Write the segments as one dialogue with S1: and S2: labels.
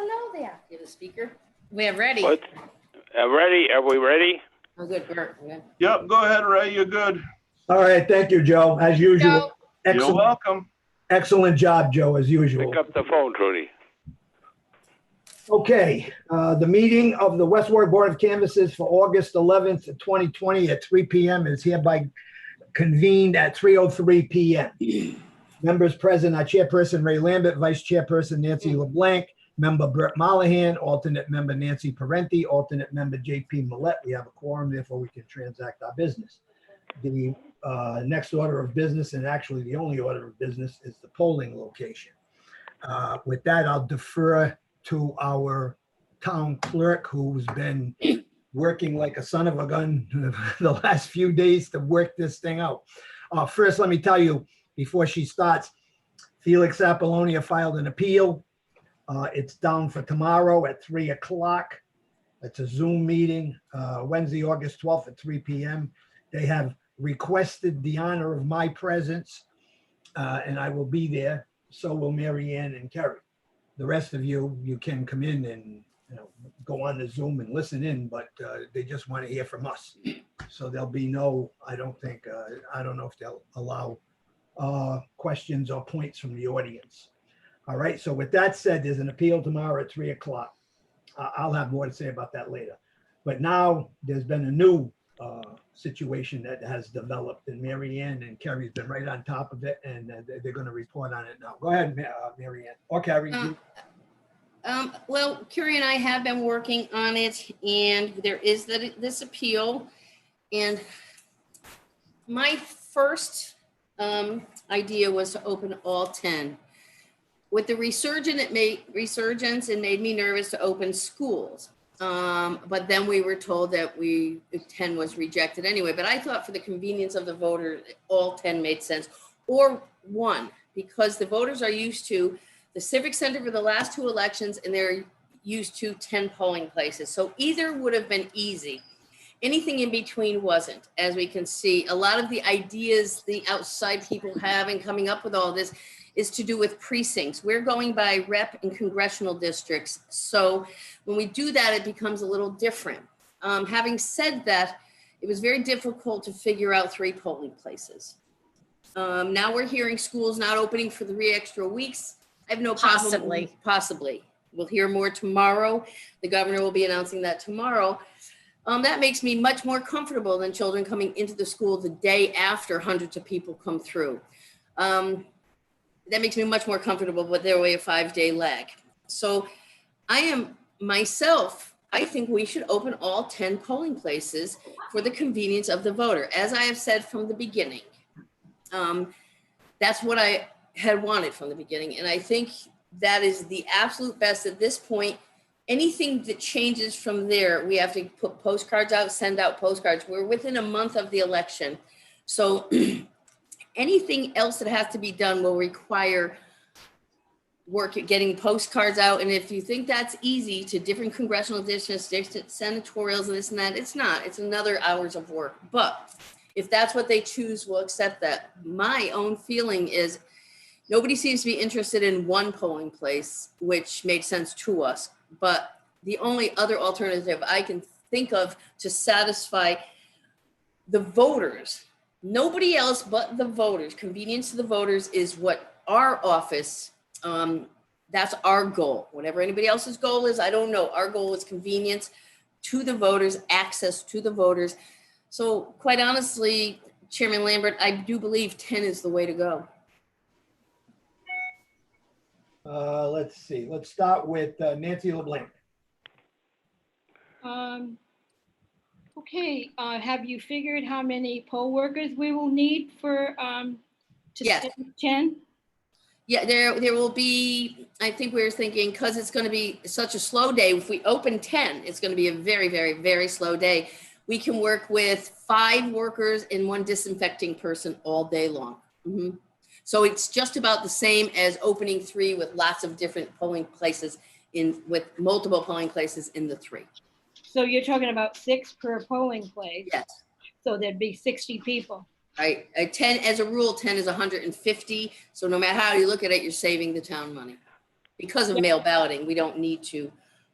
S1: know that. You're the speaker. We are ready.
S2: What? Ready? Are we ready?
S1: Oh, good. Bert. Yeah.
S3: Yep, go ahead, Ray, you're good.
S4: All right, thank you, Joe, as usual.
S1: Joe.
S3: You're
S4: Excellent,
S3: welcome.
S4: excellent job, Joe, as usual.
S2: Pick up the phone, Trudy.
S4: Okay, the meeting of the West Warwick Board of Canvassers for August 11th, 2020 at 3 p.m. is hereby convened at 3:03 p.m. Members present are Chairperson Ray Lambert, Vice Chairperson Nancy LeBlanc, Member Bert Mollahan, Alternate Member Nancy Parenti, Alternate Member J.P. Millette. We have a quorum, therefore we can transact our business. The next order of business, and actually the only order of business, is the polling location. With that, I'll defer to our town clerk, who's been working like a son of a gun the last few days to work this thing out. First, let me tell you, before she starts, Felix Apollonia filed an appeal. It's down for tomorrow at 3 o'clock. It's a Zoom meeting, Wednesday, August 12th at 3 p.m. They have requested the honor of my presence, and I will be there. So will Mary Ann and Kerry. The rest of you, you can come in and go on the Zoom and listen in, but they just want to hear from us. So there'll be no, I don't think, I don't know if they'll allow questions or points from the audience. All right, so with that said, there's an appeal tomorrow at 3 o'clock. I'll have more to say about that later. But now there's been a new situation that has developed, and Mary Ann and Kerry's been right on top of it, and they're going to report on it now. Go ahead, Mary Ann, or Kerry.
S1: Well, Kerry and I have been working on it, and there is this appeal. And my first idea was to open all 10. With the resurgence, it made me nervous to open schools. But then we were told that 10 was rejected anyway. But I thought for the convenience of the voter, all 10 made sense, or 1, because the voters are used to the Civic Center for the last 2 elections, and they're used to 10 polling places. So either would have been easy. Anything in between wasn't. As we can see, a lot of the ideas the outside people have in coming up with all this is to do with precincts. We're going by rep and congressional districts. So when we do that, it becomes a little different. Having said that, it was very difficult to figure out 3 polling places. Now we're hearing schools not opening for 3 extra weeks. I have no problem. Possibly. We'll hear more tomorrow. The governor will be announcing that tomorrow. That makes me much more comfortable than children coming into the school the day after hundreds of people come through. That makes me much more comfortable with their way of 5-day lag. So I think we should open all 10 polling places for the convenience of the voter. As I have said from the beginning, that's what I had wanted from the beginning. And I think that is the absolute best at this point. Anything that changes from there, we have to put postcards out, send out postcards. We're within a month of the election. So anything else that has to be done will require work at getting postcards out. And if you think that's easy to different congressional districts, different senatorials and this and that, it's not. It's another hours of work. But if that's what they choose, we'll accept that. My own feeling is nobody seems to be interested in 1 polling place, which made sense to us. But the only other alternative I can think of to satisfy the voters, nobody else but the voters, convenience to the voters, is what our office, that's our goal. Whatever anybody else's goal is, I don't know. Our goal is convenience to the voters, access to the voters. So quite honestly, Chairman Lambert, I do believe 10 is the way to go.
S4: Let's see. Let's start with Nancy LeBlanc.
S5: Okay. Have you figured how many poll workers we will need for to
S1: Yes.
S5: 10?
S1: Yeah, there will be, I think we were thinking, because it's going to be such a slow day, if we open 10, it's going to be a very, very, very slow day. We can work with 5 workers and 1 disinfecting person all day long. Mm-hmm. So it's just about the same as opening 3 with lots of different polling places with multiple polling places in the 3.
S5: So you're talking about 6 per polling place.
S1: Yes.
S5: So there'd be 60 people.
S1: Right. 10, as a rule, 10 is 150. So no matter how you look at it, you're saving the town money. because of mail balloting, we don't need to.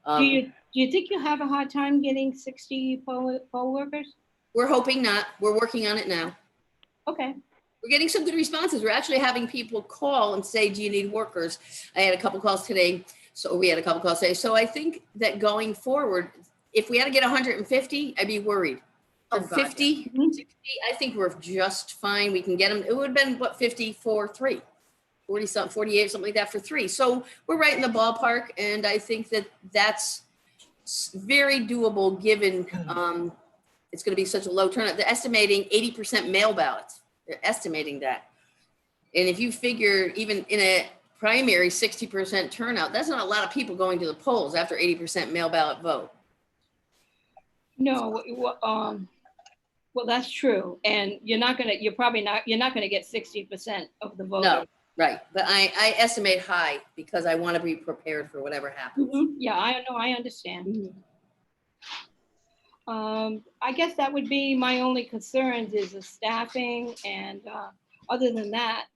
S5: Do you think you'll have a hard time getting 60 poll workers?
S1: We're hoping not. We're working on it now.
S5: Okay.
S1: We're getting some good responses. We're actually having people call and say, do you need workers? I had a couple calls today. So we had a couple calls today. So I think that going forward, if we had to get 150, I'd be worried. For 50, 60, I think we're just fine. We can get them. It would have been what, 50 for 3, 40 something, 48, something like that for 3. So we're right in the ballpark. And I think that that's very doable given it's going to be such a low turnout. They're estimating 80% mail ballots. They're estimating that. And if you figure even in a primary 60% turnout, that's not a lot of people going to the polls after 80% mail ballot vote.
S5: No, well, that's true. And you're not gonna get 60% of the voters.
S1: No, right. But I estimate high because I want to be prepared for whatever happens.
S5: Yeah, I know, I understand. I guess that would be my only concerns is the staffing, and other than that,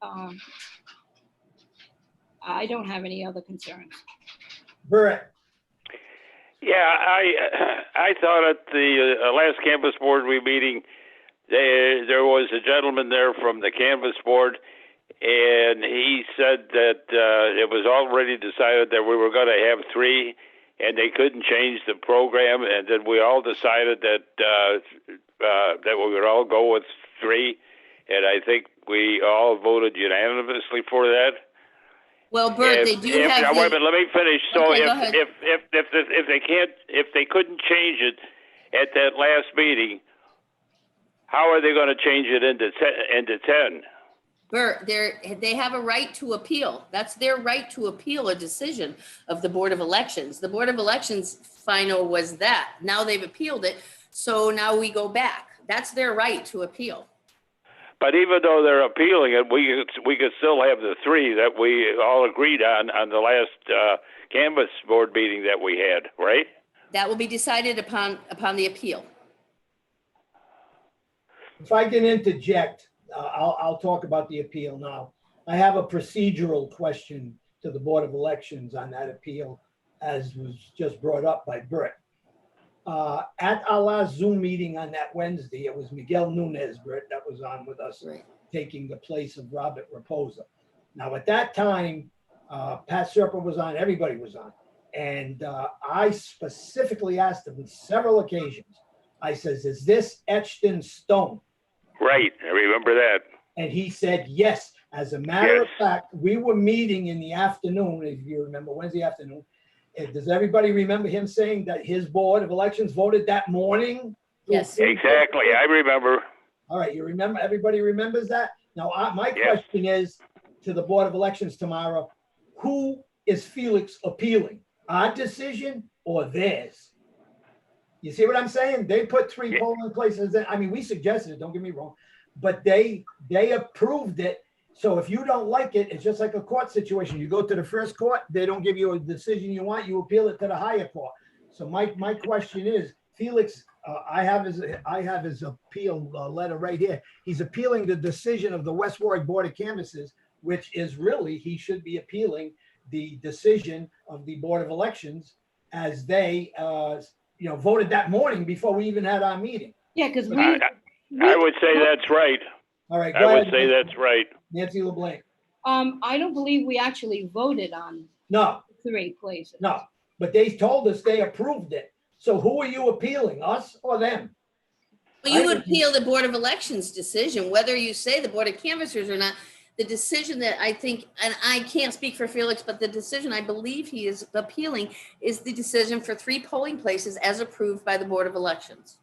S5: I don't have any other concerns.
S4: Brett,
S2: Yeah, I thought at the last canvas board meeting, there was a gentleman there from the canvas board, and he said that it was already decided that we were going to have 3, and they couldn't change the program, and then we all decided that that we would all go with 3, and I think we all voted unanimously for that.
S1: Well, Bert, they do have.
S2: Wait a minute, let me finish. So
S1: Okay, go ahead.
S2: if they couldn't change it at that last meeting, how are they going to change it into 10?
S1: Bert, they have a right to appeal. That's their right to appeal a decision of the Board of Elections. The Board of Elections final was that. Now they've appealed it, so now we go back. That's their right to appeal.
S2: But even though they're appealing it, we could still have the 3 that we all agreed on the last canvas board meeting that we had, right?
S1: That will be decided upon the appeal.
S4: if I can interject, I'll talk about the appeal now. I have a procedural question to the Board of Elections on that appeal, as was just brought up by Bert. At our last Zoom meeting on that Wednesday, it was Miguel Nunez, Bert, that was on with us,
S1: Right.
S4: taking the place of Robert Raposa. Now, at that time, Pat Serpa was on, everybody was on. And I specifically asked him on several occasions, I says, is this etched in stone?
S2: Right, I remember that.
S4: And he said, yes. As a matter of fact, we were meeting in the afternoon, if you remember, Wednesday afternoon. Does everybody remember him saying that his Board of Elections voted that morning?
S1: Yes.
S2: Exactly, I remember.
S4: All right, you remember, everybody remembers that? Now, my question is to the Board of Elections tomorrow, who is Felix appealing? Our decision or theirs? You see what I'm saying? They put 3 polling places in. I mean, we suggested it, don't get me wrong, but they approved it. So if you don't like it, it's just like a court situation. You go to the first court, they don't give you a decision you want, you appeal it to the higher court. So my question is, Felix, I have his appeal letter right here. He's appealing the decision of the West Warwick Board of Canvassers, which is really, he should be appealing the decision of the Board of Elections as they, voted that morning before we even had our meeting.
S5: Yeah, because
S2: I would say that's right.
S4: All right,
S2: I would say that's right.
S4: Nancy LeBlanc.
S5: I don't believe we actually voted on
S4: No,
S5: 3 places.
S4: no, but they told us they approved it. So who are you appealing, us or them?
S1: Well, you would appeal the Board of Elections decision, whether you say the Board of Canvassers or not. The decision that I think, and I can't speak for Felix, but the decision I believe he is appealing is the decision for 3 polling places as approved by the Board of Elections.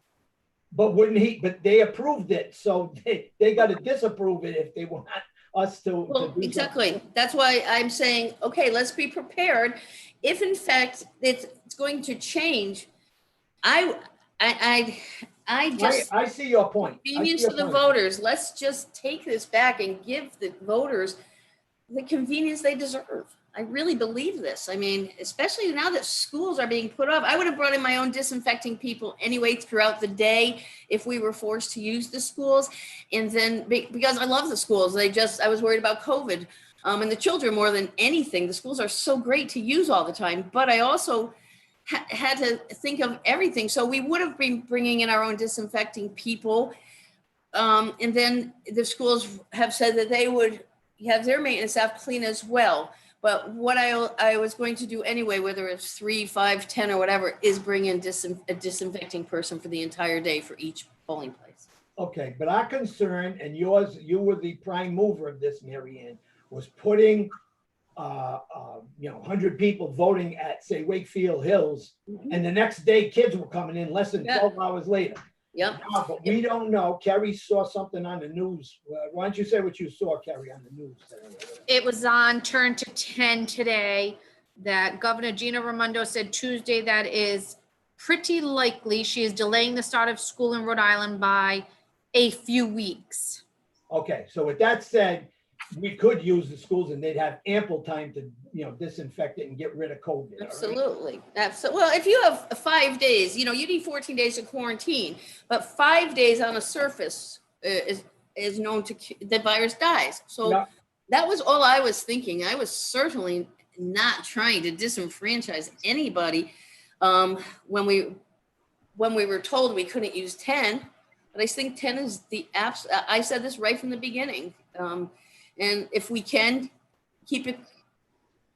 S4: But but they approved it, so they got to disapprove it if they want us to.
S1: Well,
S4: to do
S1: exactly.
S4: something.
S1: That's why I'm saying, okay, let's be prepared. If in fact it's going to change, I
S4: see your point.
S1: Convenience to the voters. Let's just take this back and give the voters the convenience they deserve. I really believe this. I mean, especially now that schools are being put off. I would have brought in my own disinfecting people anyway throughout the day if we were forced to use the schools. And then because I love the schools, I was worried about COVID. And the children, more than anything, the schools are so great to use all the time. But I also had to think of everything. So we would have been bringing in our own disinfecting people. And then the schools have said that they would have their maintenance staff clean as well. But what I was going to do anyway, whether it's 3, 5, 10 or whatever, is bring in a disinfecting person for the entire day for each polling place.
S4: Okay, but our concern, and yours, you were the prime mover of this, Mary Ann, was putting 100 people voting at, say, Wakefield Hills, and the next day kids were coming in less than 12 hours later.
S1: Yep.
S4: But we don't know. Kerry saw something on the news. Why don't you say what you saw, Kerry, on the news?
S6: It was on Turn to 10 today that Governor Gina Raimondo said Tuesday that is pretty likely she is delaying the start of school in Rhode Island by a few weeks.
S4: Okay, so with that said, we could use the schools and they'd have ample time to, disinfect it and get rid of COVID.
S1: Absolutely. Well, if you have 5 days, you need 14 days to quarantine, but 5 days on a surface is known to the virus dies. So
S4: Yeah.
S1: that was all I was thinking. I was certainly not trying to disenfranchise anybody when we were told we couldn't use 10. But I think 10 is the apps. I said this right from the beginning. And if we can keep it,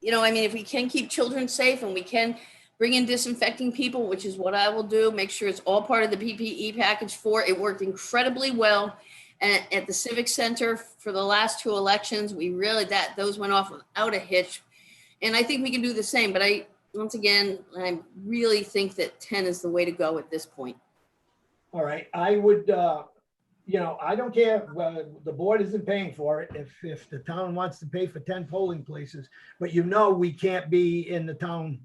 S1: if we can keep children safe and we can bring in disinfecting people, which is what I will do, make sure it's all part of the PPE package it worked incredibly well. And at the Civic Center for the last 2 elections, those went off without a hitch. And I think we can do the same. But I really think that 10 is the way to go at this point.
S4: All right, I would, I don't care, the board isn't paying for it if the town wants to pay for 10 polling places, but we can't be in the town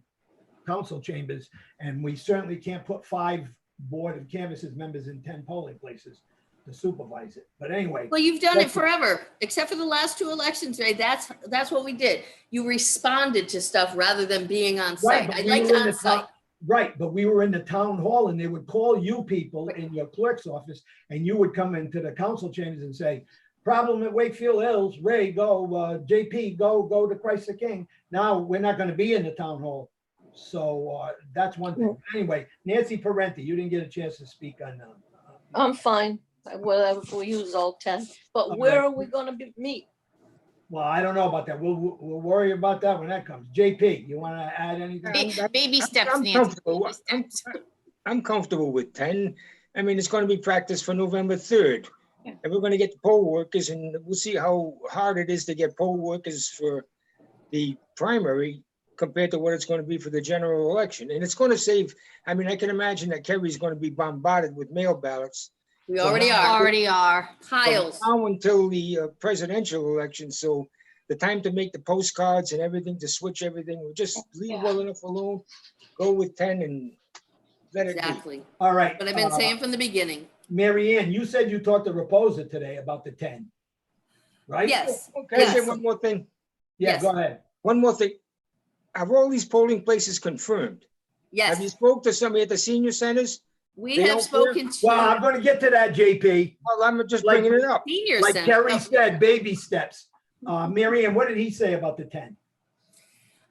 S4: council chambers, and we certainly can't put 5 board of canvassers members in 10 polling places to supervise it. But anyway.
S1: Well, you've done it forever, except for the last 2 elections, right? That's what we did. You responded to stuff rather than being on site.
S4: Right,
S1: I liked on site.
S4: Right, but we were in the town hall and they would call you people in your clerk's office and you would come into the council chambers and say, problem at Wakefield Hills, Ray, go, JP, go to Christ the King. Now, we're not going to be in the town hall. So that's one thing. Anyway, Nancy Parenti, you didn't get a chance to speak on that.
S7: I'm fine. Whatever, we use all 10, but
S4: Okay.
S7: where are we gonna meet?
S4: Well, I don't know about that. We'll worry about that when that comes. JP, you want to add anything?
S6: Baby steps,
S8: I'm
S6: Nancy.
S8: comfortable.
S6: Baby steps.
S8: I'm comfortable with 10. I mean, it's going to be practiced for November 3rd.
S5: Yeah.
S8: And we're going to get the poll workers and we'll see how hard it is to get poll workers for the primary compared to what it's going to be for the general election. And it's going to save, I can imagine that Kerry's going to be bombarded with mail ballots.
S1: We already are.
S6: Already are.
S1: Piles.
S8: From now until the presidential election. So the time to make the postcards and everything, to switch everything, we'll just leave well enough alone, go with 10 and let it be.
S1: Exactly.
S4: All right.
S1: But I've been saying from the beginning.
S4: Mary Ann, you said you talked to Reposa today about the 10, right?
S1: Yes.
S8: Can I say
S1: Yes.
S8: one more thing?
S4: Yeah,
S1: Yes.
S4: go ahead.
S8: One more thing. Have all these polling places confirmed? Have you
S1: Yes.
S8: spoke to somebody at the senior centers?
S1: We
S8: They
S1: have
S8: don't
S1: spoken
S4: Well, I'm
S1: to
S4: going to get to that, JP.
S8: Well, I'm just
S4: Like-
S8: bringing it up.
S1: senior
S4: Like
S1: center.
S4: Kerry said, baby steps. Mary Ann, what did he say about the 10?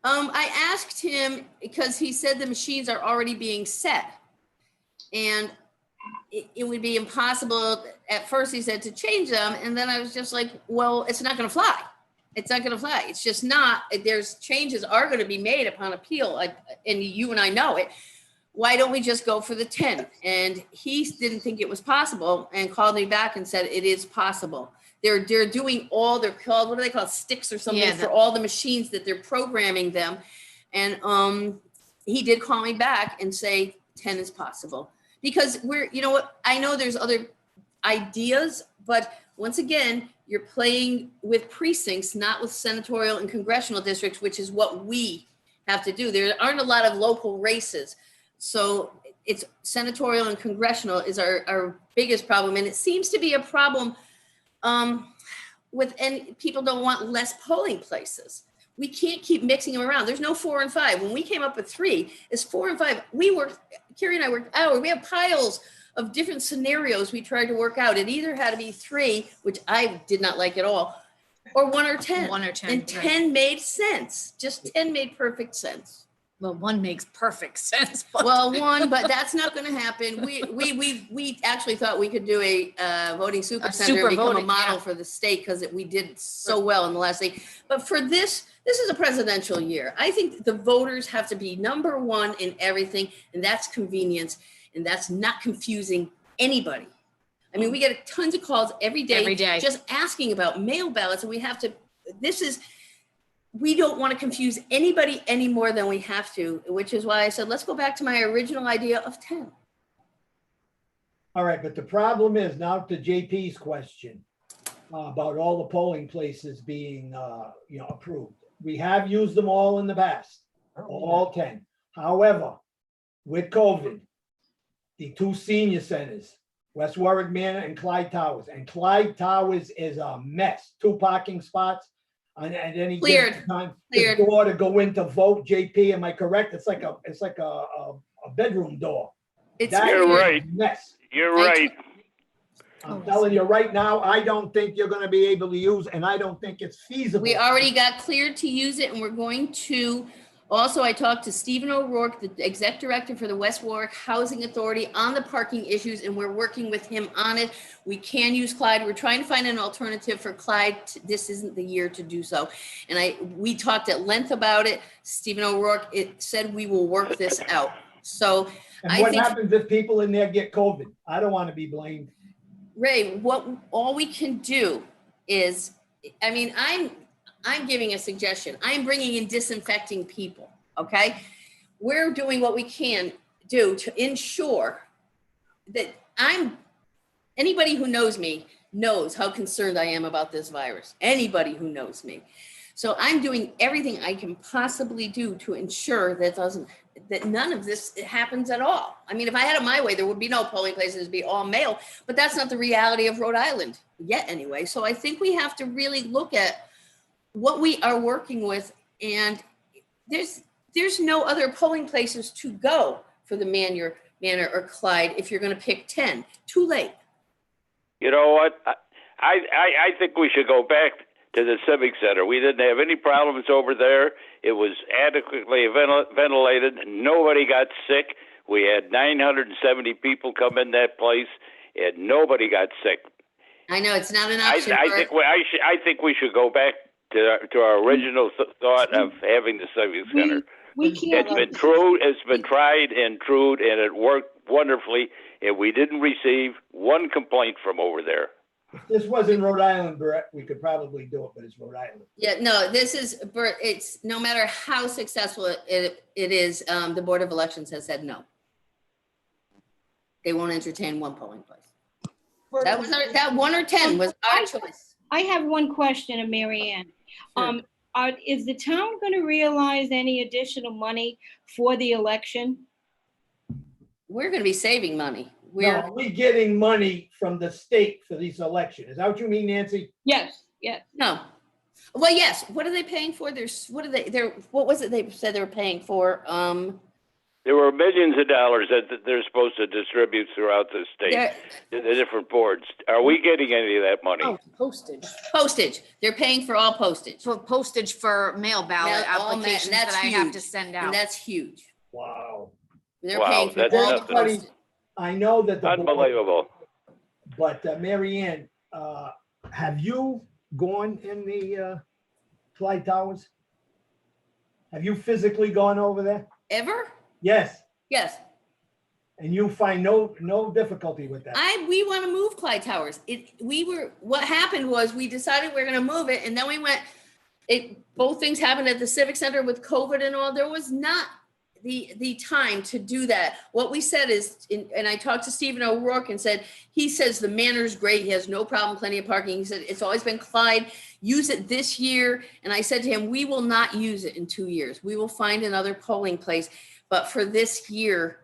S1: I asked him because he said the machines are already being set. And it would be impossible, at first he said, to change them. And then I was just like, well, it's not going to fly. It's not going to fly. It's just not. There's changes are going to be made upon appeal. And you and I know it. Why don't we just go for the 10? And he didn't think it was possible and called me back and said it is possible. They're doing all, they're called, what do they call, sticks or something,
S6: Yeah,
S1: for all the machines that they're programming them. And he did call me back and say 10 is possible. Because I know there's other ideas, but once again, you're playing with precincts, not with senatorial and congressional districts, which is what we have to do. There aren't a lot of local races. So it's senatorial and congressional is our biggest problem. And it seems to be a problem and people don't want less polling places. We can't keep mixing them around. There's no 4 and 5. When we came up with 3, it's 4 and 5. Kerry and I worked out. We have piles of different scenarios we tried to work out. It either had to be 3, which I did not like at all, or 1 or 10.
S6: 1 or 10.
S1: And
S6: right.
S1: 10 made sense. Just 10 made perfect sense.
S6: Well, 1 makes perfect sense. But
S1: Well, 1, but that's not going to happen. We actually thought we could do a voting super center
S6: super
S1: and become
S6: voting,
S1: a model
S6: yeah.
S1: for the state because we did so well in the last thing. But for this is a presidential year. I think the voters have to be number 1 in everything, and that's convenience, and that's not confusing anybody. I mean, we get tons of calls every day. Just asking about mail ballots, and we don't want to confuse anybody any more than we have to, which is why I said, let's go back to my original idea of 10.
S4: All right, but the problem is now to JP's question about all the polling places being, approved. We have used them all in the past, all 10. However, with COVID, the 2 senior centers, West Warwick Manor and Clyde Towers, and Clyde Towers is a mess. 2 parking spots. At any given time, the door to go in to vote, JP, am I correct? It's like a bedroom door.
S2: You're right.
S4: Mess.
S2: You're right.
S4: I'm telling you right now, I don't think you're going to be able to use, and I don't think it's feasible.
S1: We already got cleared to use it, and we're going to. Also, I talked to Stephen O'Rourke, the exec director for the West Warwick Housing Authority, on the parking issues, and we're working with him on it. We can use Clyde. We're trying to find an alternative for Clyde. This isn't the year to do so. And we talked at length about it. Stephen O'Rourke said we will work this out. So
S4: and what happens if people in there get COVID? I don't want to be blamed.
S1: Ray, all we can do is, I'm giving a suggestion. I'm bringing in disinfecting people, okay? We're doing what we can do to ensure that anybody who knows me knows how concerned I am about this virus. Anybody who knows me. So I'm doing everything I can possibly do to ensure that none of this happens at all. I mean, if I had it my way, there would be no polling places, it'd be all mail, but that's not the reality of Rhode Island yet anyway. So I think we have to really look at what we are working with, and there's no other polling places to go for the Manor or Clyde if you're going to pick 10. Too late.
S2: You know what? I think we should go back to the Civic Center. We didn't have any problems over there. It was adequately ventilated. Nobody got sick. We had 970 people come in that place, and nobody got sick.
S1: I know it's not an option.
S2: I think we should go back to our original thought of having the Civic Center.
S5: We can't.
S2: It's been tried and true, and it worked wonderfully, and we didn't receive 1 complaint from over there.
S4: If this wasn't Rhode Island, Brett, we could probably do it, but it's Rhode Island.
S1: Yeah, no, it's no matter how successful it is, the Board of Elections has said no. They won't entertain 1 polling place. That 1 or 10 was our choice.
S5: I have one question of Mary Ann.
S1: Sure.
S5: Is the town going to realize any additional money for the election?
S1: We're going to be saving money.
S4: Are we getting money from the state for this election? Is that what you mean, Nancy?
S5: Yes.
S1: No. Well, yes. What are they paying for? What was it they said they were paying for?
S2: There were millions of dollars that they're supposed to distribute throughout the state, the different boards. Are we getting any of that money?
S6: Oh, postage.
S1: Postage. They're paying for all postage.
S6: For postage for mail ballot applications that I have to send out.
S1: And that's huge.
S4: Wow.
S1: They're paying for
S2: that's
S1: all the
S2: nothing.
S1: postage.
S4: I know that
S2: Unbelievable.
S4: But Mary Ann, have you gone in the Clyde Towers? Have you physically gone over there?
S1: Ever?
S4: Yes.
S1: Yes.
S4: And you find no difficulty with that?
S1: We want to move Clyde Towers. What happened was we decided we're going to move it, and then we went, both things happened at the Civic Center with COVID and all. There was not the time to do that. What we said is, and I talked to Stephen O'Rourke and he says the Manor's great. He has no problem, plenty of parking. He said, it's always been Clyde, use it this year. And I said to him, we will not use it in 2 years. We will find another polling place. But for this year,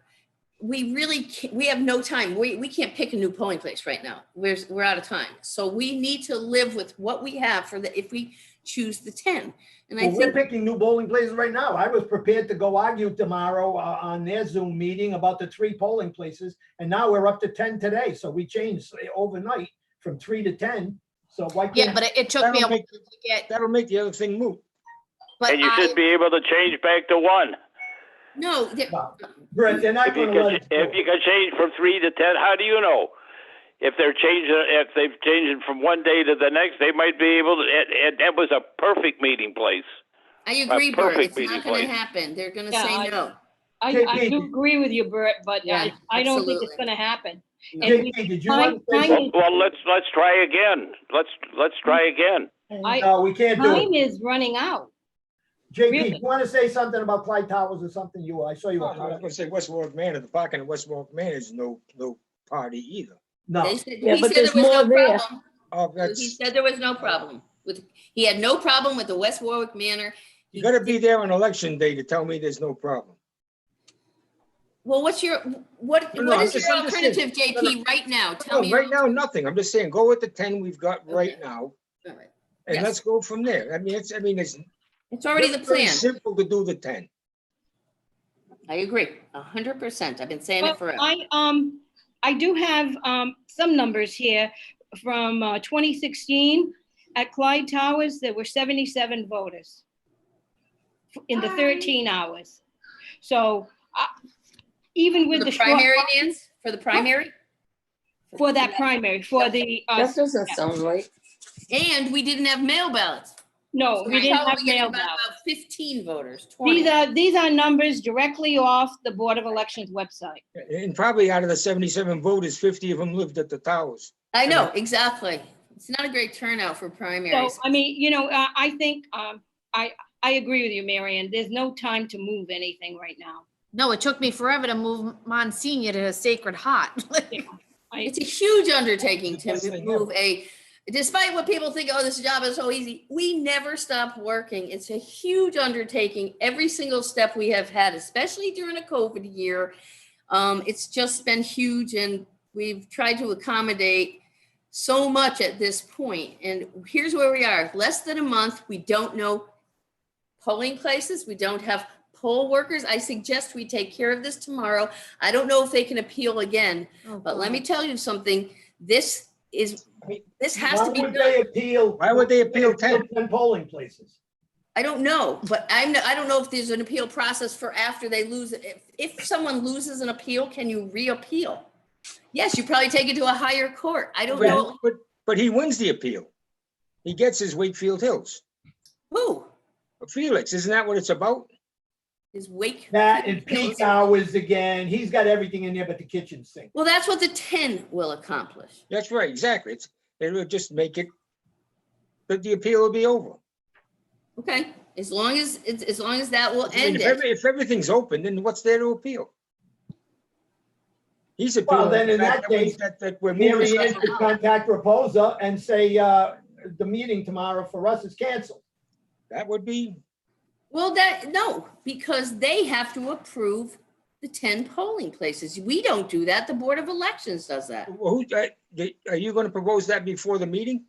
S1: we really can't, we have no time. We can't pick a new polling place right now. We're out of time. So we need to live with what we have if we choose the 10. And
S4: we're picking new polling places right now. I was prepared to go argue tomorrow on their Zoom meeting about the 3 polling places. And now we're up to 10 today. So we changed overnight from 3 to 10. So why
S6: Yeah,
S4: can't,
S6: but it took me a
S8: That'll
S6: while
S8: make,
S6: to get,
S8: that'll make the other thing moot.
S6: but
S2: And you should
S6: I,
S2: be able to change back to one.
S1: No,
S4: Brett, they're not
S2: If you
S4: gonna let
S2: could,
S4: it
S2: if
S4: go.
S2: you could change from 3 to 10, how do you know? If they're changing, if they've changed it from one day to the next, they might be able to, and that was a perfect meeting place.
S1: I agree, Bert.
S2: perfect
S1: It's
S2: meeting
S1: not gonna
S2: place.
S1: happen. They're gonna
S5: Yeah,
S1: say no.
S5: I
S4: JP.
S5: do agree with you, Bert, but
S1: Yeah,
S5: I don't think it's
S1: absolutely.
S5: gonna happen. And we-
S4: JP, did you want to say
S5: time
S4: something?
S2: Well, let's try again. Let's try again.
S4: No, we can't do
S5: Time
S4: it.
S5: is running out.
S4: JP,
S5: really.
S4: you want to say something about Clyde Towers or something? I saw you.
S8: I was gonna say West Warwick Manor, the parking at West Warwick Manor is no party either.
S4: No,
S1: They said,
S7: Yeah,
S1: he
S7: but
S1: said there
S7: there's
S1: was no
S7: more there.
S1: problem.
S8: Oh,
S1: He
S8: that's,
S1: said there was no problem with, he had no problem with the West Warwick Manor.
S8: you gotta be there on election day to tell me there's no problem.
S1: Well, what
S8: No,
S1: is
S8: I'm
S1: your
S8: just saying-
S1: alternative, JP, right now? Tell me.
S8: No, right now, nothing. I'm just saying, go with the 10 we've got right
S1: Okay.
S8: now,
S1: All right.
S8: and
S1: Yes.
S8: let's go from there. it's
S1: It's already the
S8: very
S1: plan.
S8: simple to do the 10.
S1: I agree, 100%. I've been saying it
S5: Well,
S1: forever.
S5: I do have some numbers here from 2016. At Clyde Towers, there were 77 voters in the 13 hours. So even
S1: For
S5: with
S1: the
S5: the short,
S1: primary, Nance? For the primary?
S5: for that primary, for the,
S7: That doesn't sound right.
S1: And we didn't have mail ballots.
S5: no,
S1: So
S5: we
S1: we're
S5: didn't
S1: probably
S5: have
S1: getting
S5: mail
S1: about
S5: ballots.
S1: 15 voters, 20.
S5: These are numbers directly off the Board of Elections website.
S8: And probably out of the 77 voters, 50 of them lived at the towers.
S1: I know, exactly. It's not a great turnout for
S5: So,
S1: primaries.
S5: I mean, I think, I agree with you, Marion. There's no time to move anything right now.
S6: no, it took me forever to move Monsignor to Sacred Heart.
S1: It's a huge undertaking, Tim,
S8: Yes,
S1: to
S8: I know.
S1: move despite what people think, oh, this job is so easy, we never stop working. It's a huge undertaking. Every single step we have had, especially during a COVID year, it's just been huge, and we've tried to accommodate so much at this point. And here's where we are, less than a month. We don't know polling places. We don't have poll workers. I suggest we take care of this tomorrow. I don't know if they can appeal again, but let me tell you something. This has
S4: why
S1: to be
S4: would
S1: done.
S4: they appeal?
S8: Why would they appeal 10?
S4: 10 polling places.
S1: I don't know, but I don't know if there's an appeal process for after they lose it. If someone loses an appeal, can you reappeal? Yes, you probably take it to a higher court. I don't know.
S8: But he wins the appeal. He gets his Wakefield Hills.
S1: Who
S8: Felix, isn't that what it's about?
S1: is Wake?
S4: That and peak hours again. He's got everything in there but the kitchen sink.
S1: Well, that's what the 10 will accomplish.
S8: That's right, exactly. It'll just make it, that the appeal will be over.
S1: Okay, as long as that will
S8: I mean,
S1: end it.
S8: if everything's open, then what's there to appeal? He's
S4: Well,
S8: appealing.
S4: then in
S8: the fact
S4: that case,
S8: that we're moving
S4: Mary Ann
S8: stuff
S4: could
S8: around.
S4: contact Reposa and say, the meeting tomorrow for us is canceled.
S8: That would be,
S1: Well, no, because they have to approve the 10 polling places. We don't do that. The Board of Elections does that.
S8: are you going to propose that before the meeting?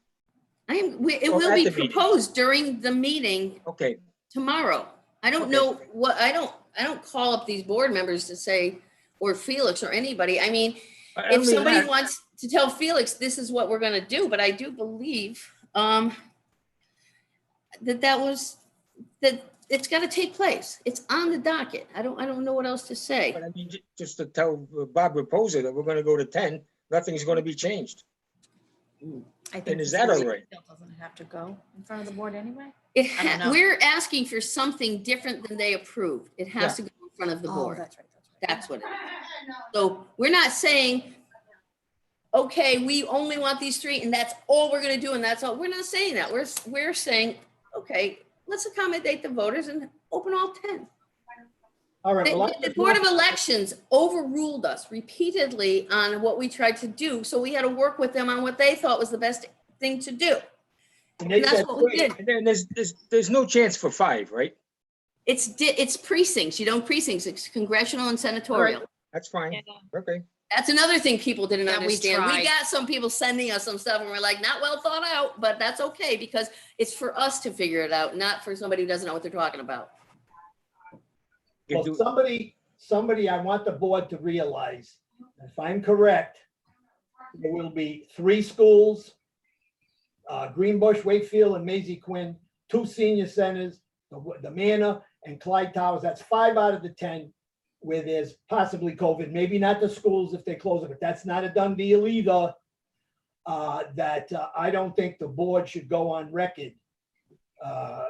S1: It
S8: Or
S1: will
S8: at
S1: be
S8: the meeting.
S1: proposed during the meeting
S8: Okay,
S1: tomorrow. I don't
S8: Okay.
S1: know what, I don't call up these board members to say, or Felix or anybody. I mean,
S8: I
S1: if
S8: mean,
S1: somebody
S8: that-
S1: wants to tell Felix, this is what we're gonna do, but I do believe that it's gotta take place. It's on the docket. I don't know what else to say.
S8: But I mean, just to tell Bob Reposa that we're going to go to 10, nothing's going to be changed.
S6: I think
S8: And is
S6: this
S8: that
S6: really
S8: all right?
S6: still doesn't have to go in front of the board anyway? I don't know.
S1: We're asking for something different than they approved. It has to go in front of the
S6: Oh,
S1: board.
S6: that's right.
S1: That's what it is. So we're not saying, okay, we only want these 3 and that's all we're gonna do and that's all. We're not saying that. We're saying, okay, let's accommodate the voters and open all 10.
S4: All right. well,
S1: The Board of Elections overruled us repeatedly on what we tried to do. So we had to work with them on what they thought was the best thing to do.
S4: And they
S1: And that's
S4: said,
S1: what we did.
S8: And then there's no chance for 5, right?
S1: It's precincts. You don't precincts. It's congressional and senatorial.
S8: That's fine.
S5: Yeah.
S8: Okay.
S1: That's another thing people didn't
S6: That we
S1: understand. We
S6: tried.
S1: got some people sending us some stuff and we're like, not well thought out, but that's okay because it's for us to figure it out, not for somebody who doesn't know what they're talking about.
S8: You
S4: well,
S8: do-
S4: somebody, I want the board to realize, if I'm correct, there will be 3 schools, Greenbush, Wakefield, and Maisie Quinn, 2 senior centers, the Manor and Clyde Towers. That's 5 out of the 10 where there's possibly COVID. Maybe not the schools if they close it, but that's not a done deal either. I don't think the board should go on record, not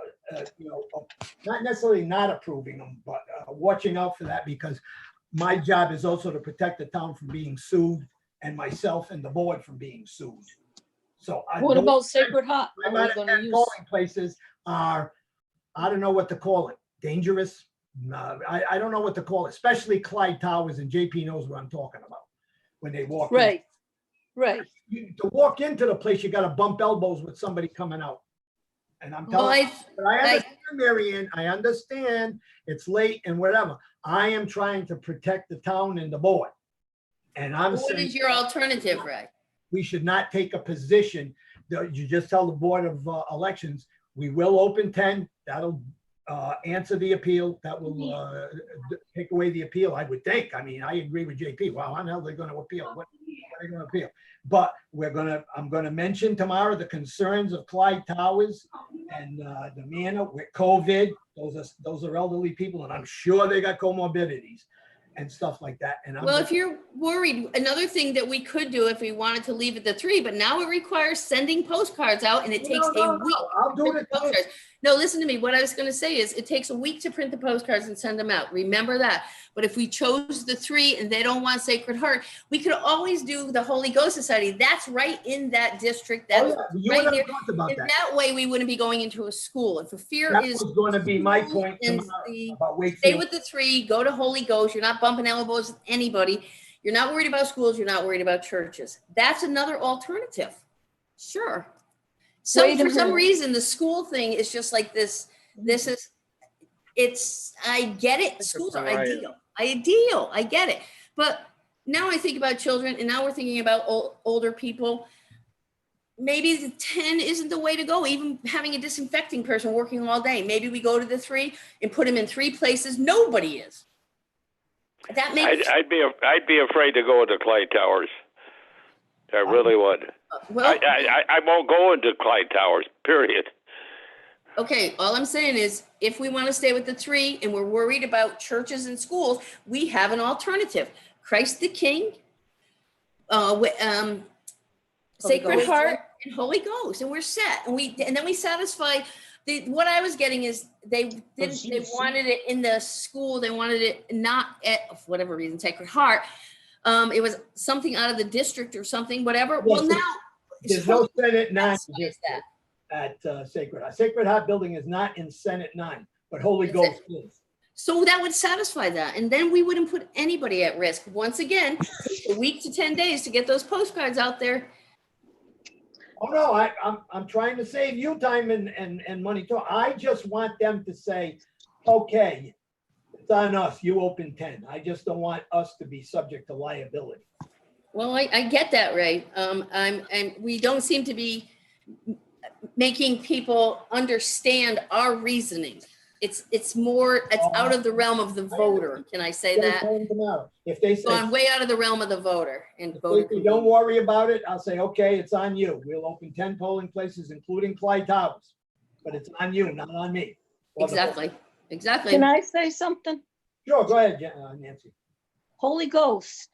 S4: necessarily not approving them, but watching out for that, because my job is also to protect the town from being sued and myself and the board from being sued. So
S7: What about Sacred Heart?
S4: I'm
S7: Are we
S4: out of
S7: gonna
S4: 10
S7: use?
S4: polling places are, I don't know what to call it, dangerous. I don't know what to call it, especially Clyde Towers, and JP knows what I'm talking about when they walk in.
S7: Right, right.
S4: To walk into the place, you got to bump elbows with somebody coming out. And I'm
S1: Well,
S4: telling you, but I understand, Marianne, I understand it's late and whatever. I am trying to protect the town and the board. And I'm
S1: what
S4: saying
S1: is your alternative, Ray?
S4: we should not take a position that you just tell the Board of Elections, we will open 10. That'll answer the appeal. That will take away the appeal, I would think. I mean, I agree with JP. Wow, how the hell are they going to appeal? What are they going to appeal? But I'm going to mention tomorrow the concerns of Clyde Towers and the Manor with COVID. Those are elderly people, and I'm sure they got comorbidities and stuff like that. And
S1: Well, if you're worried, another thing that we could do if we wanted to leave it to 3, but now it requires sending postcards out, and it takes a week.
S4: I'll do
S1: to print
S4: it.
S1: the postcards. No, listen to me. What I was going to say is it takes a week to print the postcards and send them out. Remember that. But if we chose the 3 and they don't want Sacred Heart, we could always do the Holy Ghost Society. That's right in that district. That's
S4: You
S1: right
S4: and I
S1: here.
S4: talked about
S1: And
S4: that.
S1: that way we wouldn't be going into a school. If the fear
S4: That
S1: is
S4: was going to be my
S1: schools
S4: point
S1: and
S4: tomorrow
S1: the-
S4: about
S1: stay
S4: Wakefield.
S1: with the 3, go to Holy Ghost. You're not bumping elbows with anybody. You're not worried about schools. You're not worried about churches. That's another alternative. Sure. So
S7: Wait a
S1: for some
S7: minute.
S1: reason, the school thing is just like this. I get it. Schools are ideal. I get it. But now I think about children, and now we're thinking about older people. Maybe the 10 isn't the way to go. Even having a disinfecting person working all day. Maybe we go to the 3 and put them in 3 places nobody is. That makes
S2: I'd be afraid to go into Clyde Towers. I really would.
S1: well.
S2: I won't go into Clyde Towers, period.
S1: Okay, all I'm saying is if we want to stay with the 3 and we're worried about churches and schools, we have an alternative. Christ the King, Sacred
S7: Ghost.
S1: Heart, and Holy Ghost, and we're set. And then we satisfy what I was getting is they wanted it in the school, they wanted it not at, for whatever reason, Sacred Heart. It was something out of the district or something, whatever. Well, now
S4: There's no Senate 9
S1: satisfies that.
S4: at Sacred Heart. Sacred Heart building is not in Senate 9, but Holy
S1: It's
S4: Ghost is.
S1: So that would satisfy that. And then we wouldn't put anybody at risk. Once again, a week to 10 days to get those postcards out there.
S4: Oh, no, I'm trying to save you time and money too. I just want them to say, okay, it's on us, you open 10. I just don't want us to be subject to liability.
S1: Well, I get that, Ray. And we don't seem to be making people understand our reasoning. It's out of the realm of the voter. Can I say that?
S4: If they say,
S1: Gone way out of the realm of the voter and
S4: if
S1: voter.
S4: they don't worry about it, I'll say, okay, it's on you. We'll open 10 polling places, including Clyde Towers. But it's on you, not on me. Or the voter.
S1: Exactly.
S7: Can I say something?
S4: Sure, go ahead, Nancy.
S7: Holy Ghost.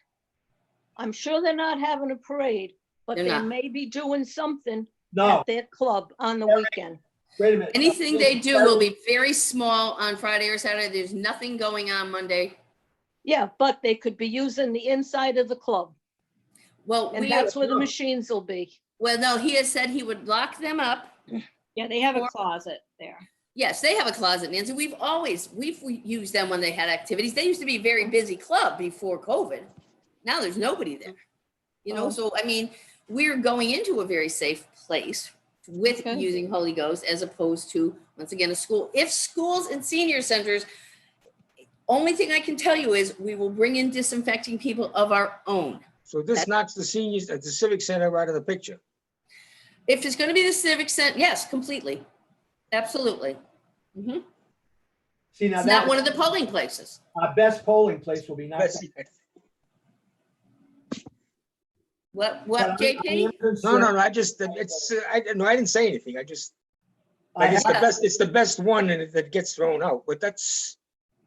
S7: I'm sure they're not having a parade, but
S1: They're
S7: they
S1: not.
S7: may be doing something
S4: No,
S7: at their club on the
S4: Yeah.
S7: weekend.
S4: wait a minute.
S1: Anything they do will be very small on Friday or Saturday. There's nothing going on Monday.
S7: Yeah, but they could be using the inside of the club,
S1: Well,
S7: and that's where the machines will be.
S1: well, no, he has said he would lock them up.
S5: Yeah, they have a closet there.
S1: Yes, they have a closet, Nancy. We've used them when they had activities. They used to be a very busy club before COVID. Now there's nobody there. So I mean, we're going into a very safe place with
S7: Okay.
S1: using Holy Ghost as opposed to, once again, a school. If schools and senior centers, only thing I can tell you is we will bring in disinfecting people of our own.
S8: So this knocks the seniors at the Civic Center out of the picture.
S1: If it's going to be the Civic Center, yes, completely. Absolutely. Mhm.
S4: See, now
S1: It's not
S4: that,
S1: one of the polling places.
S4: our best polling place will be not.
S8: That's-
S1: What,
S4: But I
S1: JP?
S4: am
S8: No,
S4: concerned.
S8: no, no, I just, no, I didn't say anything. I just, like, it's the
S1: have-
S8: best, it's the best one and that gets thrown out, but that's,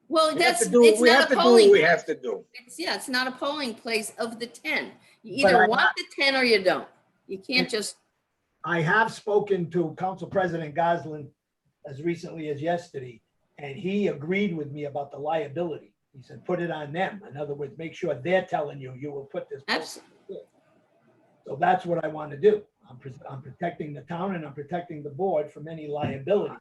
S1: Well,
S8: we have
S1: that's,
S8: to do,
S1: it's
S8: we
S1: not
S8: have
S1: a
S8: to do
S1: polling.
S8: what we have to do.
S1: It's not a polling place of the 10. You
S4: But
S1: either
S4: I-
S1: want the 10 or you don't. You can't just,
S4: I have spoken to Council President Goslin as recently as yesterday, and he agreed with me about the liability. He said, put it on them. In other words, make sure they're telling you, you will put this.
S1: absolutely.
S4: So that's what I want to do. I'm protecting the town and I'm protecting the board from any liability.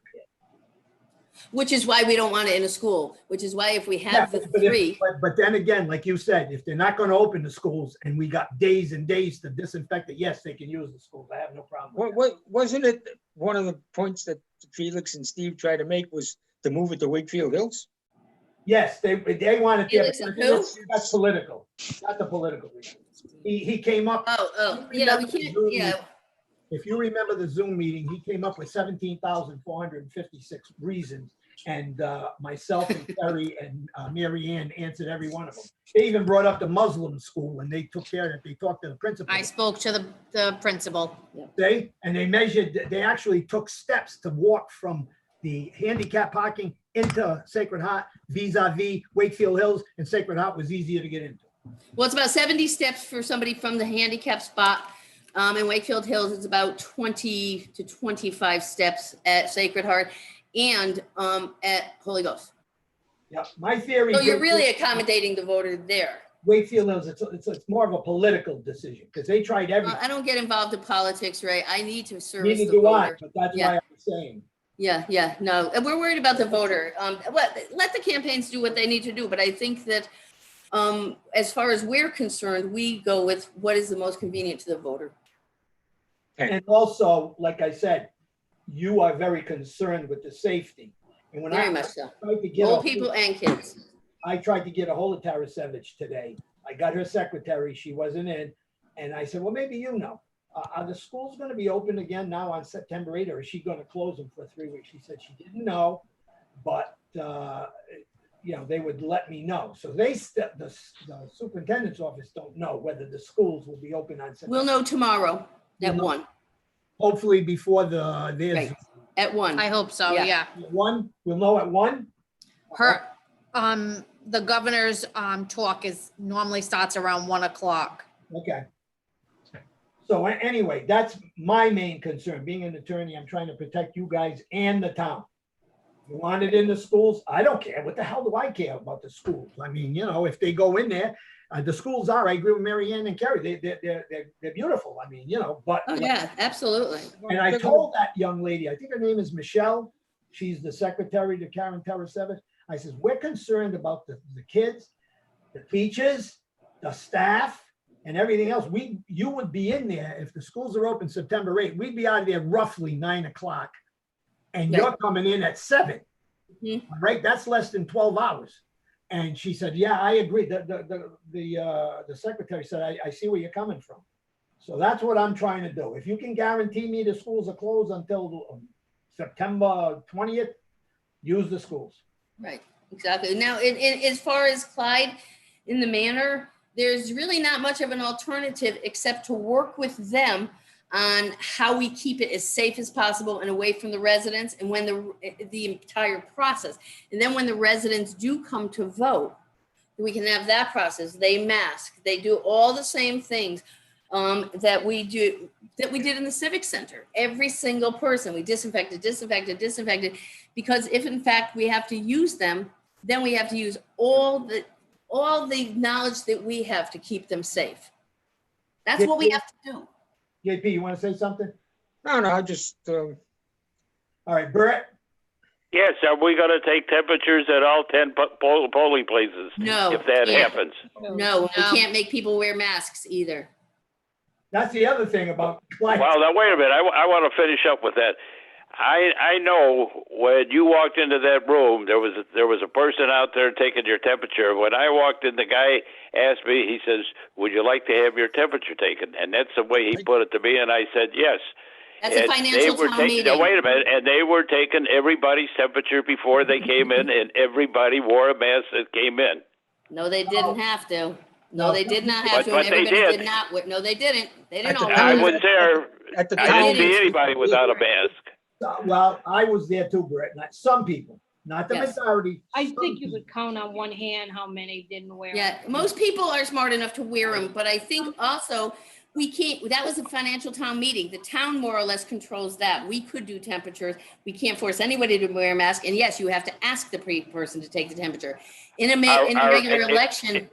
S1: Which is why we don't want it in a school, which is why if we
S4: Yeah,
S1: have the
S4: but if-
S1: 3,
S4: But then again, like you said, if they're not going to open the schools and we got days and days to disinfect it, yes, they can use the schools. I have no problem with that.
S8: What, wasn't it one of the points that Felix and Steve tried to make was to move it to Wakefield Hills?
S4: Yes, they wanted, yeah,
S1: Felix
S4: but
S1: and who?
S4: that's political. That's the political reason. He came up,
S1: yeah, we can't, yeah.
S4: if you remember the Zoom meeting, he came up with 17,456 reasons. And myself and Terry and Mary Ann answered every one of them. They even brought up the Muslim school and they took care of it. They talked to the principal.
S6: I spoke to the principal.
S4: And they measured, they actually took steps to walk from the handicap parking into Sacred Heart vis-a-vis Wakefield Hills, and Sacred Heart was easier to get into.
S1: Well, it's about 70 steps for somebody from the handicap spot. In Wakefield Hills, it's about 20 to 25 steps at Sacred Heart and at Holy Ghost.
S4: Yeah, my theory.
S1: So you're really accommodating the voter there.
S4: Wakefield Hills, it's more of a political decision because they tried everything.
S1: I don't get involved in politics, Ray. I need to service
S4: Neither
S1: the
S4: do I,
S1: voter.
S4: but that's
S1: Yeah.
S4: why I'm saying.
S1: Yeah, no, and we're worried about the voter. Let the campaigns do what they need to do, but I think that as far as we're concerned, we go with what is the most convenient to the voter.
S4: And also, like I said, you are very concerned with the safety. And when
S1: Very much so.
S4: tried to get
S1: Old people and kids.
S4: I tried to get a hold of Tarasevich today. I got her secretary. She wasn't in. And I said, well, maybe you know. Are the schools going to be open again now on September 8th, or is she going to close them for 3 weeks? She said she didn't know, but they would let me know. So the superintendent's office don't know whether the schools will be open on September.
S1: We'll know tomorrow at 1.
S4: Hopefully before there's
S1: Right. At 1.
S6: I hope so,
S1: Yeah.
S6: yeah.
S4: 1. We'll know at 1.
S6: Her, the governor's talk normally starts around 1 o'clock.
S4: Okay. So anyway, that's my main concern. Being an attorney, I'm trying to protect you guys and the town. You want it in the schools? I don't care. What the hell do I care about the schools? I mean, if they go in there, the schools I agree with Mary Ann and Carrie. They're beautiful. I mean, but.
S1: Oh, yeah, absolutely.
S4: And I told that young lady, I think her name is Michelle. She's the secretary to Karen Tarasevich. I says, we're concerned about the kids, the teachers, the staff, and everything else. You would be in there if the schools are open September 8th. We'd be out of there roughly 9 o'clock. And you're coming in at 7.
S1: Mm-hmm.
S4: Right? That's less than 12 hours. And she said, yeah, I agree. The secretary said, I see where you're coming from. So that's what I'm trying to do. If you can guarantee me the schools are closed until September 20th, use the schools.
S1: Right, exactly. Now, as far as Clyde in the manor, there's really not much of an alternative except to work with them on how we keep it as safe as possible and away from the residents and when the entire process. And then when the residents do come to vote, we can have that process. They mask, they do all the same things that we did in the Civic Center. Every single person, we disinfected, because if in fact we have to use them, then we have to use all the knowledge that we have to keep them safe. That's what we have to do.
S4: JP, you want to say something?
S8: No, I just,
S4: All right, Bert?
S2: Yes, are we going to take temperatures at all 10 polling places?
S1: No.
S2: If that
S1: can't.
S2: happens.
S1: No, we can't make people wear masks either.
S4: That's the other thing about Clyde.
S2: Well, now wait a minute. I want to finish up with that. I know when you walked into that room, there was a person out there taking your temperature. When I walked in, the guy asked me. He says, "Would you like to have your temperature taken?" And that's the way he put it to me. And I said, "Yes."
S1: That's a financial town meeting.
S2: Now, wait a minute. And they were taking everybody's temperature before they came in, and everybody wore a mask that came in.
S1: No, they didn't have to. No, they did not have to,
S2: But
S1: and
S2: they
S1: everybody
S2: did.
S1: did not. No, they didn't. They didn't
S8: At the
S1: all.
S2: I
S8: time-
S2: was there.
S8: At the
S2: I
S8: time.
S2: didn't see anybody without a mask.
S4: Well, I was there too, Brett. Not some people, not the
S1: Yes.
S4: majority.
S5: I
S4: some
S5: think you
S4: people.
S5: could count on one hand how many didn't wear. 'em.
S1: Yeah, most people are smart enough to wear them, but I think also we can't, that was a financial town meeting. The town more or less controls that. We could do temperatures. We can't force anybody to wear a mask. And yes, you have to ask the person to take the temperature. In a regular election,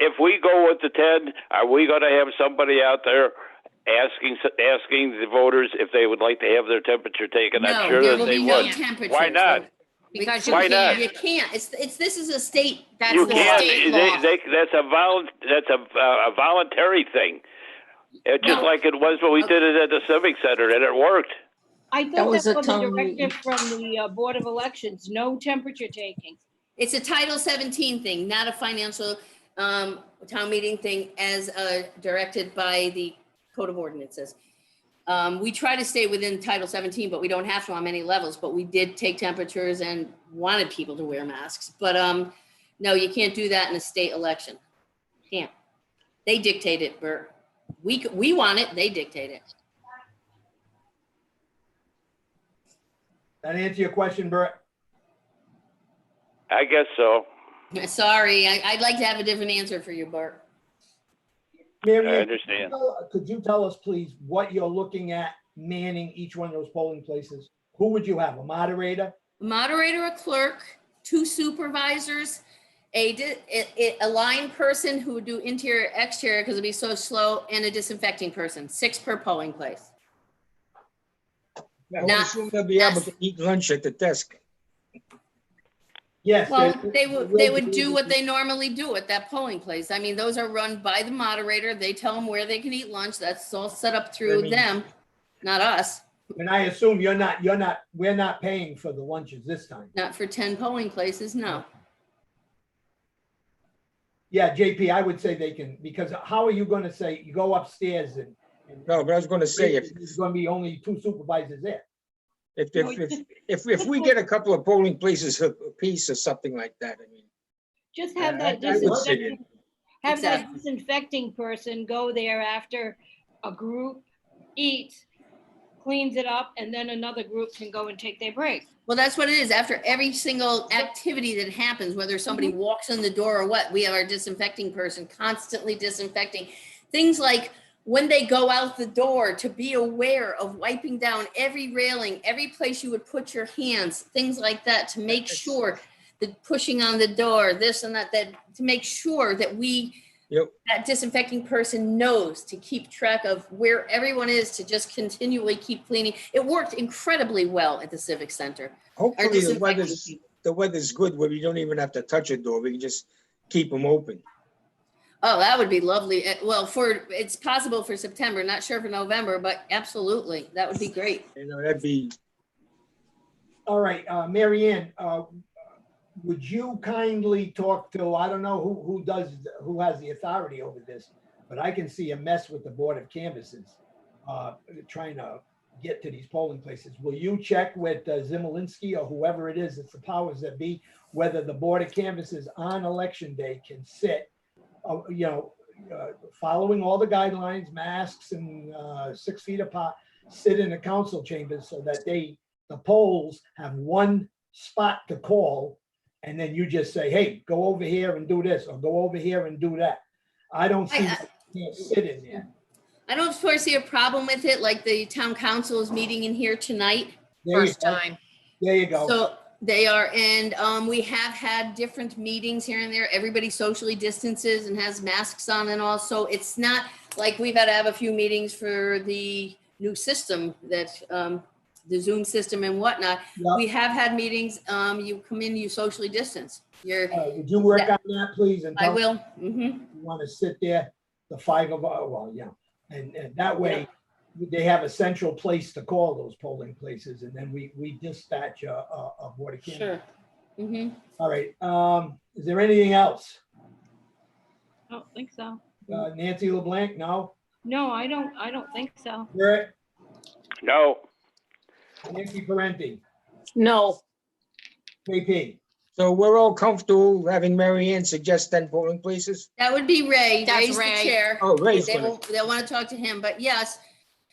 S2: If we go with the 10, are we going to have somebody out there asking the voters if they would like to have their temperature taken? I'm
S1: no,
S2: sure
S1: there
S2: that
S1: will
S2: they
S1: be no
S2: would.
S1: temperatures.
S2: Why not?
S6: Because you
S2: Why
S6: can't.
S2: not?
S1: You can't. This is a state.
S6: That's
S2: You
S6: the
S2: can't.
S6: state law.
S2: That's a voluntary thing. Just
S1: No.
S2: like it was when we did it at the Civic Center, and it worked.
S5: I
S7: That
S5: thought
S7: was
S5: that
S7: a
S5: was a
S7: town meeting.
S5: directive from the Board of Elections, no temperature taking.
S1: It's a Title 17 thing, not a financial town meeting thing as directed by the Code of Ordinances. We try to stay within Title 17, but we don't have to on many levels, but we did take temperatures and wanted people to wear masks. But no, you can't do that in a state election. Can't. They dictate it, Bert. We want it, they dictate it.
S4: That answer your question, Bert?
S2: I guess so.
S1: Sorry, I'd like to have a different answer for you, Bert.
S4: Mary
S2: I
S4: Ann,
S2: understand.
S4: could you tell us, please, what you're looking at manning each one of those polling places? Who would you have? A moderator?
S1: Moderator, a clerk, 2 supervisors, a line person who would do interior, exterior, because it'd be so slow, and a disinfecting person, 6 per polling place.
S8: I would
S1: Not-
S8: assume they'll be able to eat lunch at the desk.
S4: Yes.
S1: Well, they would do what they normally do at that polling place. I mean, those are run by the moderator. They tell them where they can eat lunch. That's all set up through them, not us.
S4: And I assume we're not paying for the lunches this time.
S1: Not for 10 polling places, no.
S4: Yeah, JP, I would say they can, because how are you gonna say, you go upstairs and
S8: No, but I was gonna say,
S4: there's gonna be only 2 supervisors there.
S8: if we get a couple of polling places a piece or something like that, I mean.
S5: Just have
S8: I
S5: that
S8: would sit in.
S1: Exactly.
S5: disinfecting person go there after a group eats, cleans it up, and then another group can go and take their break.
S1: Well, that's what it is. After every single activity that happens, whether somebody walks in the door or what, we have our disinfecting person constantly disinfecting. Things like when they go out the door, to be aware of wiping down every railing, every place you would put your hands, things like that, to make sure that pushing on the door, this and that, to make sure that that disinfecting person knows to keep track of where everyone is, to just continually keep cleaning. It worked incredibly well at the Civic Center.
S8: Hopefully the
S1: disinfecting
S8: weather's good where we don't even have to touch a door. We can just keep them open.
S1: Oh, that would be lovely. Well, it's possible for September, not sure for November, but absolutely, that would be great.
S8: You know, that'd be,
S4: All right, Mary Ann, would you kindly talk to, I don't know who has the authority over this, but I can see a mess with the Board of Canvassers, trying to get to these polling places. Will you check with Zimolinsky or whoever it is, it's the powers that be, whether the Board of Canvassers on election day can sit, following all the guidelines, masks and 6 feet apart, sit in the council chambers so that the polls have one spot to call, and then you just say, hey, go over here and do this, or go over here and do that. I don't see, you can't sit in there.
S1: I don't foresee a problem with it, like the town council is meeting in here tonight.
S4: There you
S6: First
S4: go.
S6: time.
S4: There you go.
S1: So they are, and we have had different meetings here and there. Everybody socially distances and has masks on and all. So it's not like we've had to have a few meetings for the new system that, the Zoom system and whatnot.
S4: Yeah.
S1: We have had meetings, you come in, you socially distance.
S4: Would you work on that, please? And
S1: I
S4: tell
S1: will.
S4: you want to sit there, the 5 of us, and that way they have a central place to call those polling places, and then we dispatch a Board of Canvassers.
S1: Sure.
S4: All right, is there anything else?
S5: I don't think so.
S4: Nancy LeBlanc, no?
S5: No, I don't think so.
S4: Brett,
S2: No.
S4: Nancy Parenti,
S7: No,
S4: KP,
S8: So we're all comfortable having Mary Ann suggest 10 polling places?
S1: That would be Ray.
S6: That's
S1: Ray's the
S6: Ray.
S1: chair.
S8: Oh, Ray's
S1: They
S8: gonna,
S1: will, they'll want to talk to him, but yes.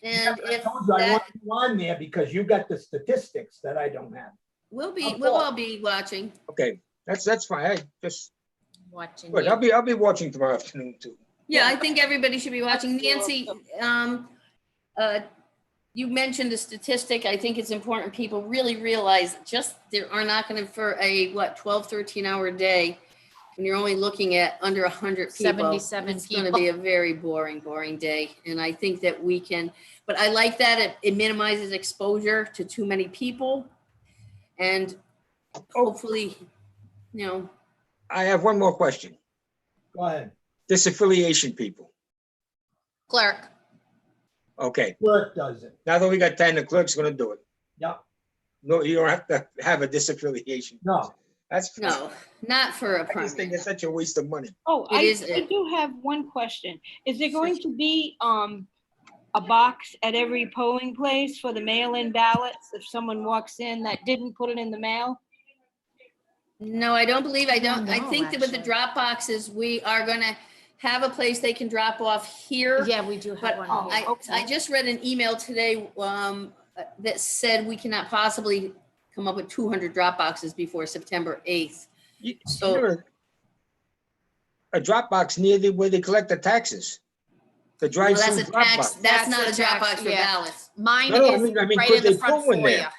S1: And
S4: I
S1: if
S4: told you I
S1: that,
S4: want you on there because you got the statistics that I don't have.
S1: we'll all be watching.
S8: okay, that's fine. I just,
S6: Watching
S8: good.
S6: you.
S8: I'll be watching tomorrow afternoon too.
S1: Yeah, I think everybody should be watching. Nancy, you mentioned a statistic. I think it's important people really realize just there are not going to, for a, 12, 13-hour day, when you're only looking at under 100 people.
S6: 77
S1: It's going to be a very boring day. And I think that we can, but I like that it minimizes exposure to too many people. And hopefully,
S8: I have one more question.
S4: Go ahead.
S8: Disaffiliation people.
S6: Clerk.
S8: Okay,
S4: Clerk does it.
S8: now that we got 10, the clerk's gonna do it.
S4: Yep.
S8: No, you don't have to have a disaffiliation.
S4: No.
S8: That's,
S1: no, not for a
S8: I just think
S1: primary.
S8: it's such a waste of money.
S5: Oh,
S1: It is
S5: I do have one question. Is there going to be a box at every polling place for the mail-in ballots if someone walks in that didn't put it in the mail?
S1: No, I don't believe, I
S6: don't
S1: think that with the
S6: actually.
S1: drop boxes, we are gonna have a place they can drop off here.
S6: Yeah, we do have
S1: But
S6: one. here.
S1: I just read an email today that said we cannot possibly come up with 200 drop boxes before September 8th. So-
S8: You know, a drop box near where they collect the taxes. The
S1: Well,
S8: drive-through
S1: that's a
S8: drop
S1: tax,
S8: box.
S1: that's not
S6: That's
S1: a
S6: a
S1: drop
S6: tax,
S1: box for
S6: yeah.
S1: ballots.
S6: Mine
S8: No,
S6: is
S8: I mean,
S6: right
S8: could
S6: in the
S8: they
S6: front
S8: put one there?
S6: foyer.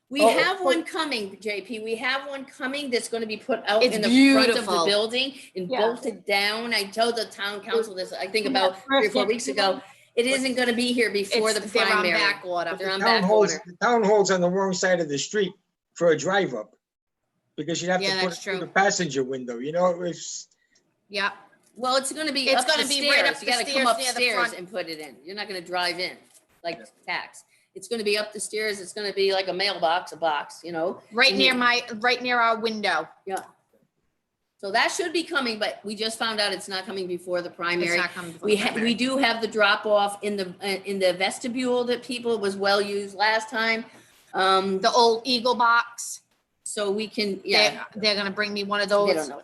S1: We
S8: Oh,
S1: have
S8: oh.
S1: one coming, JP. We have one coming that's gonna be put out
S6: It's
S1: in the front of the
S6: beautiful.
S1: building and
S5: Yeah.
S1: bolted down. I told the town council this, I think about
S5: Yeah,
S1: 3 or 4
S5: first
S1: weeks ago. It isn't gonna be here before the
S6: They're on
S1: primary.
S6: back order.
S1: They're on
S8: Town
S1: back
S8: holds,
S1: order.
S8: the town holds on the wrong side of the street for a drive up. Because you'd have
S6: Yeah,
S8: to put it
S6: that's
S8: through
S6: true.
S8: the passenger window, you know, it's,
S6: Yeah,
S1: Well, it's gonna be
S6: It's
S1: up the
S6: gonna be right
S1: stairs.
S6: up
S1: You
S6: the
S1: gotta come
S6: stairs near the
S1: upstairs
S6: front.
S1: and put it in. You're not gonna drive in like tax. It's gonna be up the stairs. It's gonna be like a mailbox, a box,
S6: right near our window.
S1: So that should be coming, but we just found out it's not coming before the
S6: It's
S1: primary.
S6: not coming before
S1: We
S6: the primary.
S1: we do have the drop off in the vestibule that people was well used last time.
S6: The old Eagle box.
S1: So we can, yeah.
S6: They're gonna bring me one of
S1: They
S6: those.
S1: don't know.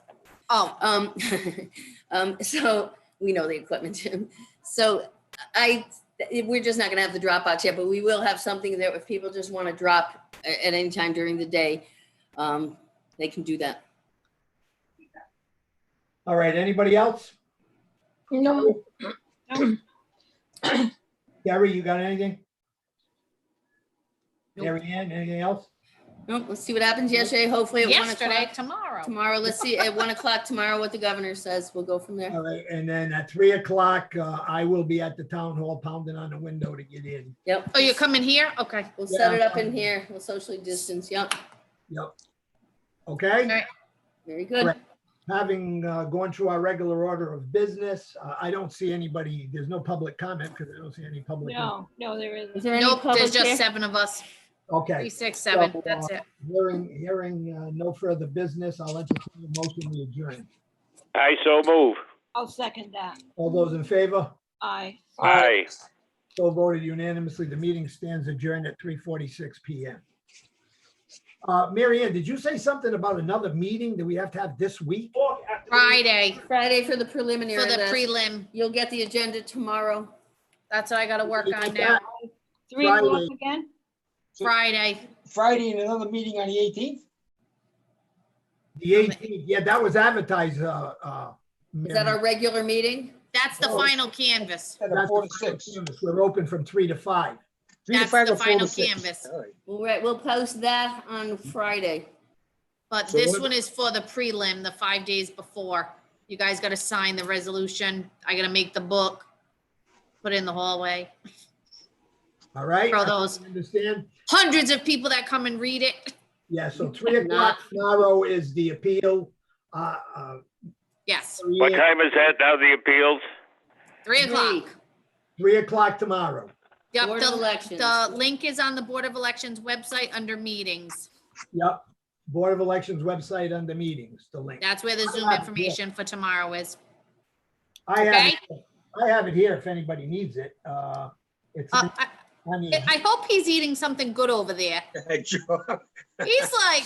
S6: Oh,
S1: So we know the equipment. So we're just not gonna have the drop box yet, but we will have something that if people just want to drop at any time during the day, they can do that.
S4: All right, anybody else?
S7: No,
S4: Gary, you got anything?
S6: Nope.
S4: Mary Ann, anything else?
S1: Nope, let's see what happens yesterday. Hopefully at 1
S6: yesterday,
S1: o'clock
S6: tomorrow.
S1: tomorrow. Let's see at 1 o'clock tomorrow what the governor says. We'll go from there.
S4: All right, and then at 3 o'clock, I will be at the town hall pounding on the window to get in.
S1: Yep.
S6: Oh, you're coming here? Okay.
S1: We'll set it
S4: Yeah.
S1: up in here. We'll socially distance. Yep.
S4: Yep. Okay?
S6: Okay.
S1: Very good.
S4: Correct. Having gone through our regular order of business, I don't see anybody, there's no public comment because I don't see any public.
S5: No, there
S1: Is
S5: isn't.
S1: there any
S6: Nope,
S1: public
S6: there's just
S1: here?
S6: 7 of us. 3,
S4: Okay,
S6: 6, 7.
S4: So,
S6: That's it.
S4: hearing no further business, I'll entertain a motion to adjourn.
S2: I so move.
S5: I'll second that.
S4: All those in favor?
S5: Aye.
S2: Aye.
S4: So voted unanimously. The meeting stands adjourned at 3:46 PM. Mary Ann, did you say something about another meeting that we have to have this week?
S6: Friday
S1: Friday for the preliminary
S6: for the
S1: list.
S6: prelim.
S1: You'll get the agenda tomorrow.
S6: That's what I gotta work on now.
S5: 3 o'clock
S4: Friday.
S5: again?
S6: Friday.
S8: Friday and another meeting on the 18th?
S4: The 18th, yeah, that was advertised.
S1: Is that our regular meeting?
S6: That's the
S4: Oh.
S6: final canvas.
S8: At a 4 to 6.
S4: We're open from 3 to 5.
S8: 3 to
S6: That's
S8: 5
S6: the
S8: or 4
S6: final
S8: to 6.
S6: canvas.
S8: All right.
S1: We'll post that on Friday.
S6: But
S8: So
S6: this
S8: what-
S6: one is for the prelim, the 5 days before. You guys gotta sign the resolution. I gotta make the book, put it in the hallway.
S4: All right?
S6: For those
S4: Understand?
S6: hundreds of people that come and read it.
S4: Yeah, so 3 o'clock tomorrow is the appeal.
S6: Yes,
S2: What time is that now, the appeals?
S6: 3 o'clock.
S4: 3 o'clock tomorrow.
S6: Yep,
S1: Board of
S6: the,
S1: Elections.
S6: the link is on the Board of Elections website under meetings.
S4: Yep. Board of Elections website under meetings, the link.
S6: That's where the Zoom information for tomorrow is.
S4: I have it here if anybody needs it. It's
S6: I
S4: on the
S6: I hope he's eating something good over there.
S8: Joe.
S6: He's like,